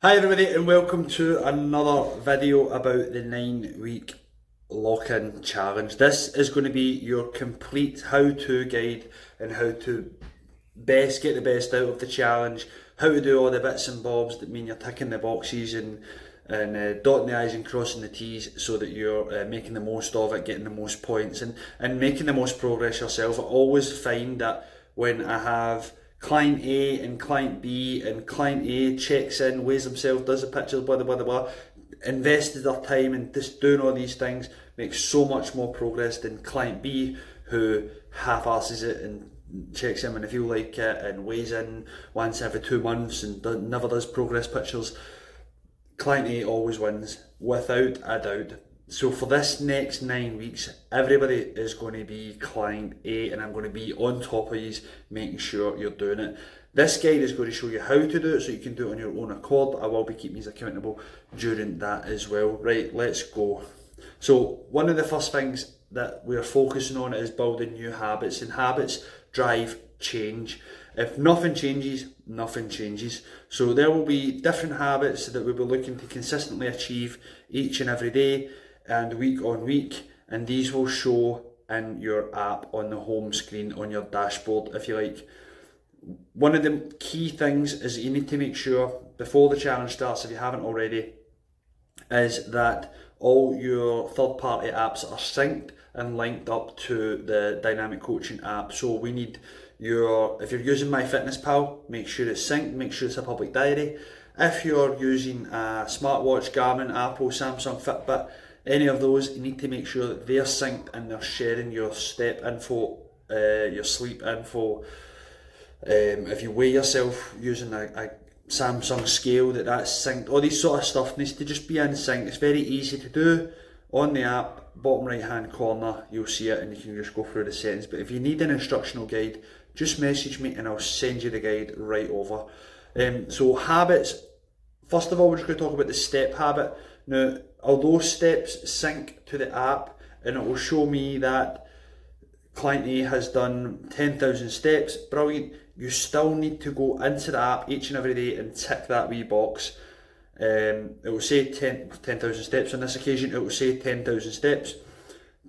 Hi everybody and welcome to another video about the 9-week lock-in challenge. This is going to be your complete how-to guide and how to get the best out of the challenge, how to do all the bits and bobs that mean you're ticking the boxes and dotting the I's and crossing the T's so that you're making the most of it, getting the most points and making the most progress yourself. I always find that when I have client A and client B, and client A checks in, weighs himself, does the pictures, blah blah blah blah, invested their time in just doing all these things, makes so much more progress than client B, who half-asses it and checks in when they feel like it and weighs in once every 2 months and never does progress pictures. Client A always wins, without a doubt. So for this next 9 weeks, everybody is going to be client A, and I'm going to be on top of you, making sure you're doing it. This guide is going to show you how to do it so you can do it on your own accord, but I will be keeping you accountable during that as well. Right, let's go. So one of the first things that we're focusing on is building new habits, and habits drive change. If nothing changes, nothing changes. So there will be different habits that we'll be looking to consistently achieve each and every day and week on week, and these will show in your app on the home screen on your dashboard, if you like. One of the key things is that you need to make sure before the challenge starts, if you haven't already, is that all your third-party apps are synced and linked up to the dynamic coaching app. So we need if you're using MyFitnessPal, make sure it's synced, make sure it's a public diary. If you're using a smartwatch, Garmin, Apple, Samsung, Fitbit, any of those, you need to make sure that they're synced and they're sharing your step info, your sleep info. If you weigh yourself using a Samsung scale, that's synced. All these sort of stuff needs to just be in sync. It's very easy to do on the app. Bottom right hand corner, you'll see it, and you can just go through the settings. But if you need an instructional guide, just message me and I'll send you the guide right over. So habits, first of all, we're just going to talk about the step habit. Now, although steps sync to the app and it will show me that client A has done 10,000 steps, brilliant, you still need to go into the app each and every day and tick that wee box. It will say 10,000 steps on this occasion, it will say 10,000 steps.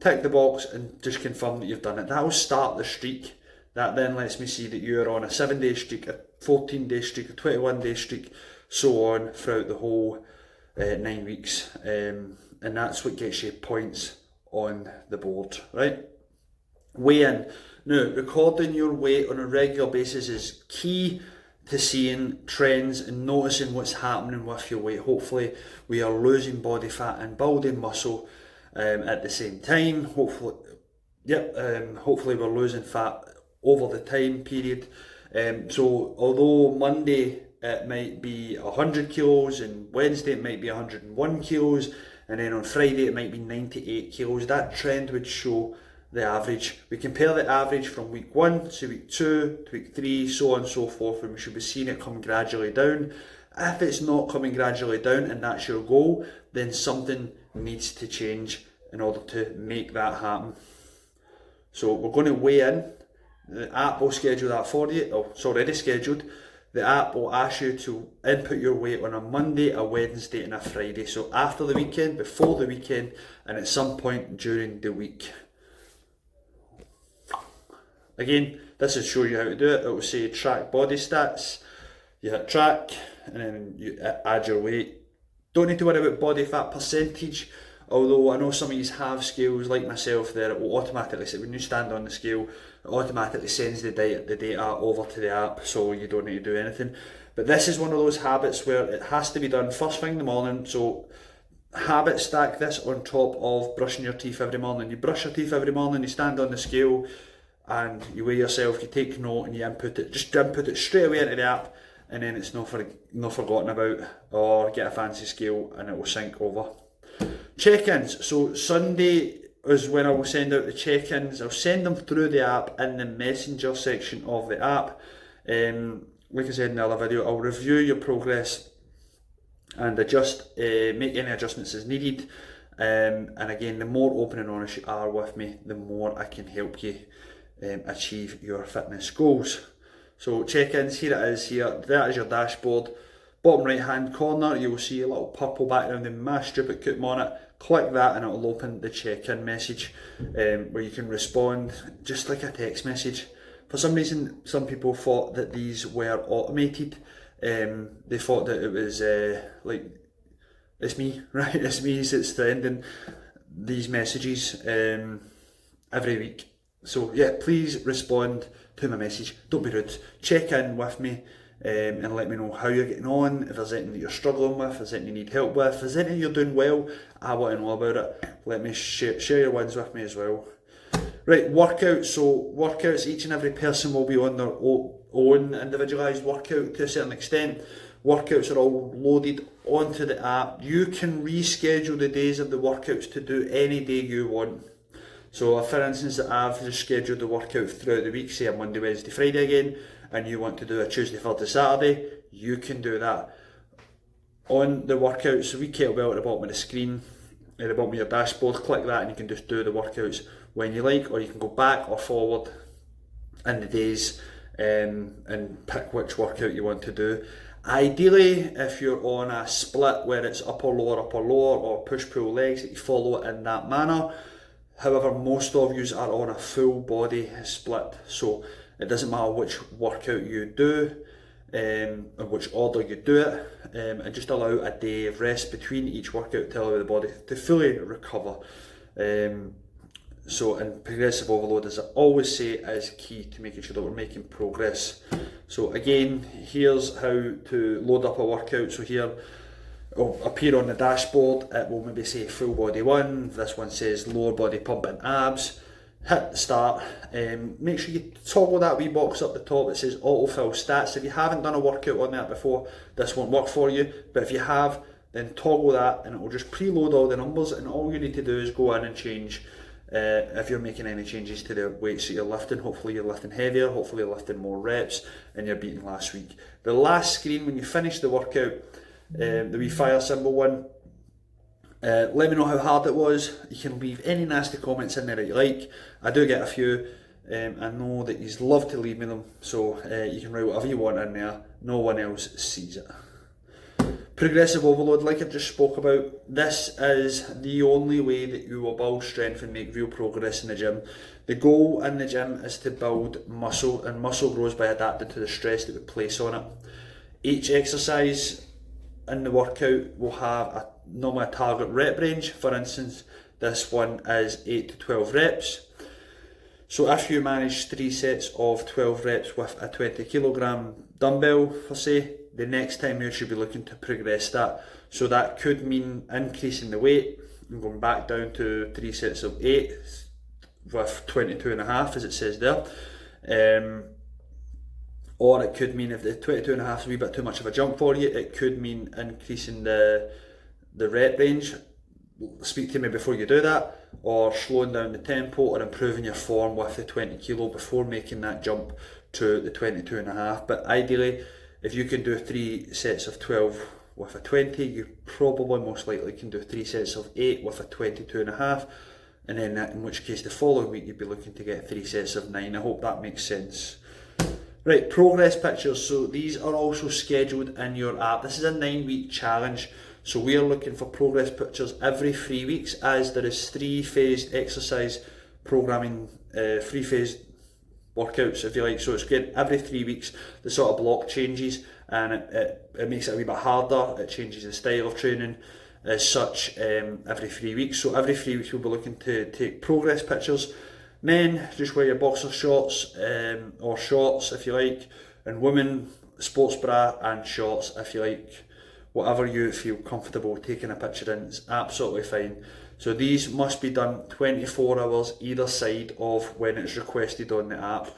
Tick the box and just confirm that you've done it. That will start the streak. That then lets me see that you're on a 7-day streak, a 14-day streak, a 21-day streak, so on throughout the whole 9 weeks. And that's what gets you points on the board, right? Weigh in. Now, recording your weight on a regular basis is key to seeing trends and noticing what's happening with your weight. Hopefully we are losing body fat and building muscle at the same time. Hopefully we're losing fat over the time period. So although Monday it might be 100 kilos and Wednesday it might be 101 kilos and then on Friday it might be 98 kilos, that trend would show the average. We compare the average from week 1 to week 2 to week 3, so on and so forth, and we should be seeing it come gradually down. If it's not coming gradually down and that's your goal, then something needs to change in order to make that happen. So we're going to weigh in. The app will schedule that for you. Oh, it's already scheduled. The app will ask you to input your weight on a Monday, a Wednesday and a Friday. So after the weekend, before the weekend, and at some point during the week. Again, this will show you how to do it. It will say track body stats. You hit track and then you add your weight. Don't need to worry about body fat percentage, although I know some of you have scales like myself there. It will automatically say, when you stand on the scale, it automatically sends the data over to the app, so you don't need to do anything. But this is one of those habits where it has to be done first thing in the morning. So habit stack this on top of brushing your teeth every morning. You brush your teeth every morning, you stand on the scale and you weigh yourself, you take note and you input it. Just input it straight away into the app, and then it's not forgotten about, or get a fancy scale and it will sync over. Check-ins. So Sunday is when I will send out the check-ins. I'll send them through the app in the messenger section of the app. Like I said in the other video, I'll review your progress and adjust, make any adjustments as needed. And again, the more open and honest you are with me, the more I can help you achieve your fitness goals. So check-ins, here it is here. That is your dashboard. Bottom right hand corner, you will see a little purple background with my stupid coupon on it. Click that and it will open the check-in message where you can respond just like a text message. For some reason, some people thought that these were automated. They thought that it was like, it's me, right? It's me that's sending these messages every week. So yeah, please respond to my message. Don't be rude. Check in with me and let me know how you're getting on. If there's anything that you're struggling with, if there's anything you need help with, if there's anything you're doing well, I want to know about it. Let me share your wins with me as well. Right, workouts. So workouts, each and every person will be on their own individualised workout to a certain extent. Workouts are all loaded onto the app. You can reschedule the days of the workouts to do any day you want. So if, for instance, I've just scheduled the workout throughout the week, say a Monday, Wednesday, Friday again, and you want to do a Tuesday, Thursday, Saturday, you can do that. On the workouts, so we kettlebell at the bottom of the screen, at the bottom of your dashboard, click that and you can just do the workouts when you like, or you can go back or forward in the days and pick which workout you want to do. Ideally, if you're on a split where it's upper lower, or push-pull legs, that you follow it in that manner. However, most of you are on a full body split, so it doesn't matter which workout you do, and which order you do it, and just allow a day of rest between each workout to allow the body to fully recover. So, and progressive overload, as I always say, is key to making sure that we're making progress. So again, here's how to load up a workout. So here, it'll appear on the dashboard, it will maybe say full body 1, this one says lower body pump and abs. Hit start, make sure you toggle that wee box up the top that says autofill stats. If you haven't done a workout on that before, this won't work for you, but if you have, then toggle that and it will just preload all the numbers, and all you need to do is go in and change if you're making any changes to the weights that you're lifting. Hopefully you're lifting heavier, hopefully you're lifting more reps, and you're beating last week. The last screen when you finish the workout, the wee fire symbol one, let me know how hard it was. You can leave any nasty comments in there that you like. I do get a few. I know that you love to leave me them, so you can write whatever you want in there. No one else sees it. Progressive overload, like I just spoke about, this is the only way that you will build strength and make real progress in the gym. The goal in the gym is to build muscle, and muscle grows by adapting to the stress that we place on it. Each exercise in the workout will have normally a target rep range. For instance, this one is 8 to 12 reps. So if you manage 3 sets of 12 reps with a 20 kilogram dumbbell, for say, the next time you should be looking to progress that. So that could mean increasing the weight and going back down to 3 sets of 8 with 22.5 as it says there. Or it could mean, if the 22.5 is a wee bit too much of a jump for you, it could mean increasing the rep range. Speak to me before you do that, or slowing down the tempo, or improving your form with the 20 kilo before making that jump to the 22.5. But ideally, if you can do 3 sets of 12 with a 20, you probably most likely can do 3 sets of 8 with a 22.5, and then in which case the following week you'd be looking to get 3 sets of 9. I hope that makes sense. Right, progress pictures. So these are also scheduled in your app. This is a 9-week challenge. So we are looking for progress pictures every 3 weeks, as there is 3-phased exercise programming, 3-phased workouts if you like. So it's good every 3 weeks, the sort of block changes, and it makes it a wee bit harder. It changes the style of training as such every 3 weeks. So every 3 weeks we'll be looking to take progress pictures. Men, just wear your boxer shorts or shorts if you like, and women, sports bra and shorts if you like. Whatever you feel comfortable taking a picture in is absolutely fine. So these must be done 24 hours either side of when it's requested on the app.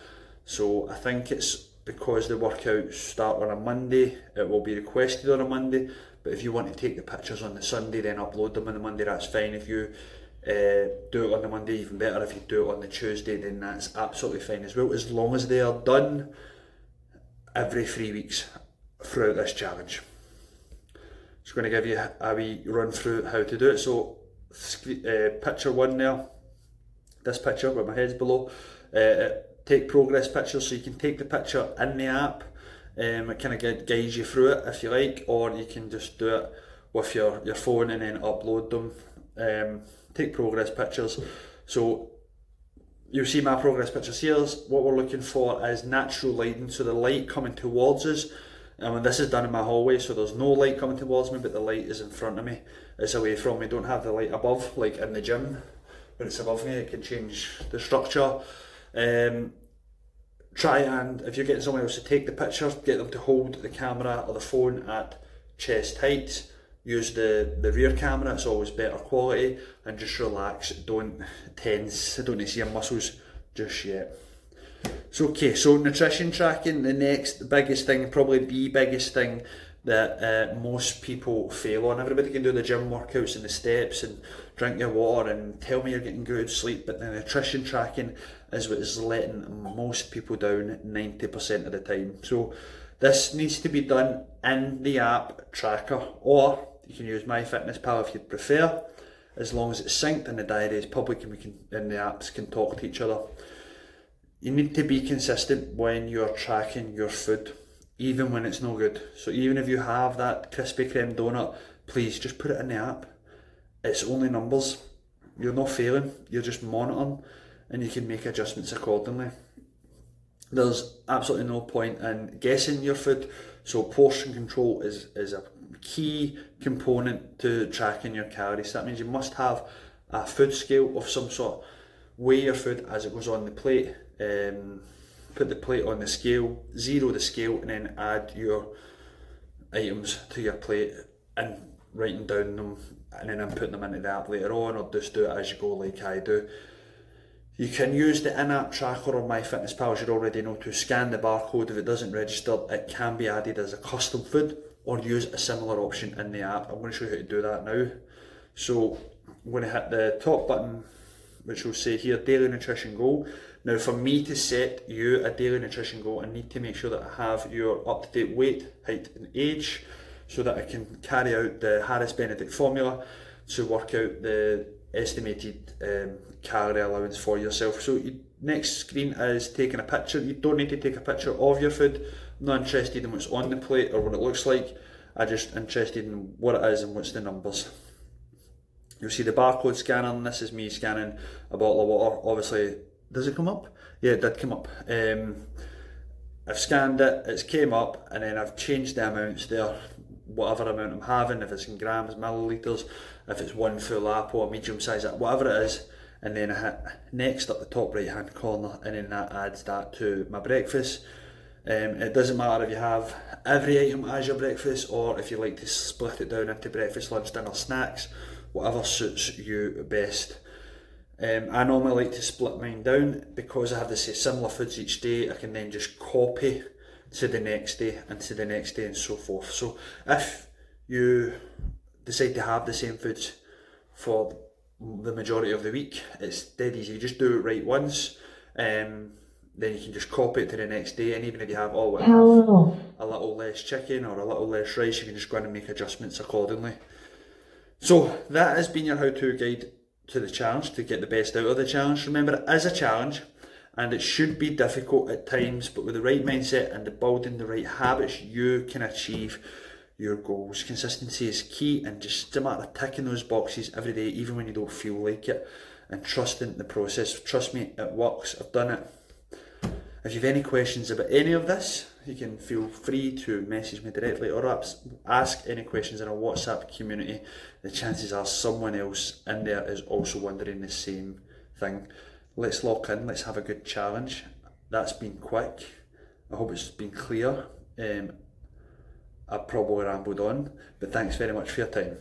So I think it's because the workouts start on a Monday, it will be requested on a Monday. But if you want to take the pictures on the Sunday, then upload them on the Monday, that's fine. If you do it on the Monday, even better. If you do it on the Tuesday, then that's absolutely fine as well, as long as they are done every 3 weeks throughout this challenge. Just going to give you a wee run through how to do it. So picture 1 there, this picture where my head's below, take progress pictures. So you can take the picture in the app, It kind of guides you through it if you like, or you can just do it with your phone and then upload them. Take progress pictures. So you'll see my progress pictures here. What we're looking for is natural lighting, so the light coming towards us. And when this is done in my hallway, so there's no light coming towards me, but the light is in front of me. It's away from me. Don't have the light above, like in the gym. When it's above me, it can change the structure. Try and, if you're getting someone else to take the picture, get them to hold the camera or the phone at chest height. Use the rear camera, it's always better quality, and just relax, don't tense, don't need to see your muscles just yet. So okay, so nutrition tracking, the next biggest thing, probably the biggest thing that most people fail on. Everybody can do the gym workouts and the steps and drink your water and tell me you're getting good sleep, but the nutrition tracking is what is letting most people down 90% of the time. So this needs to be done in the app tracker, or you can use MyFitnessPal if you'd prefer, as long as it's synced and the diary is public and the apps can talk to each other. You need to be consistent when you're tracking your food, even when it's no good. So even if you have that Krispy Kreme donut, please just put it in the app. It's only numbers. You're not failing, you're just monitoring, and you can make adjustments accordingly. There's absolutely no point in guessing your food, so portion control is a key component to tracking your calories. That means you must have a food scale of some sort. Weigh your food as it goes on the plate. Put the plate on the scale, zero the scale, and then add your items to your plate and writing down them, and then inputting them into the app later on, or just do it as you go like I do. You can use the in-app tracker on MyFitnessPal, as you already know, to scan the barcode. If it doesn't register, it can be added as a custom food, or use a similar option in the app. I'm going to show you how to do that now. So I'm going to hit the top button, which will say here, daily nutrition goal. Now for me to set you a daily nutrition goal, I need to make sure that I have your up-to-date weight, height and age, so that I can carry out the Harris-Benedict formula to work out the estimated calorie allowance for yourself. So next screen is taking a picture. You don't need to take a picture of your food. I'm not interested in what's on the plate or what it looks like. I'm just interested in what it is and what's the numbers. You'll see the barcode scanner, and this is me scanning a bottle of water. Obviously, does it come up? Yeah, it did come up. I've scanned it, it's came up, and then I've changed the amounts there, whatever amount I'm having, if it's in grams, millilitres, if it's one full apple, a medium size, whatever it is, and then I hit next up the top right hand corner, and then that adds that to my breakfast. It doesn't matter if you have every item as your breakfast, or if you like to split it down into breakfast, lunch, dinner, snacks, whatever suits you best. I normally like to split mine down because I have the similar foods each day. I can then just copy to the next day and to the next day and so forth. So if you decide to have the same foods for the majority of the week, it's dead easy. You just do it right once, then you can just copy it to the next day, and even if you have a little less chicken or a little less rice, you can just go in and make adjustments accordingly. So that has been your how-to guide to the challenge, to get the best out of the challenge. Remember, it is a challenge and it should be difficult at times, but with the right mindset and the building the right habits, you can achieve your goals. Consistency is key, and just a matter of ticking those boxes every day, even when you don't feel like it, and trusting the process. Trust me, it works. I've done it. If you have any questions about any of this, you can feel free to message me directly, or ask any questions in our WhatsApp community. The chances are someone else in there is also wondering the same thing. Let's lock in, let's have a good challenge. That's been quick. I hope it's been clear. I've probably rambled on, but thanks very much for your time.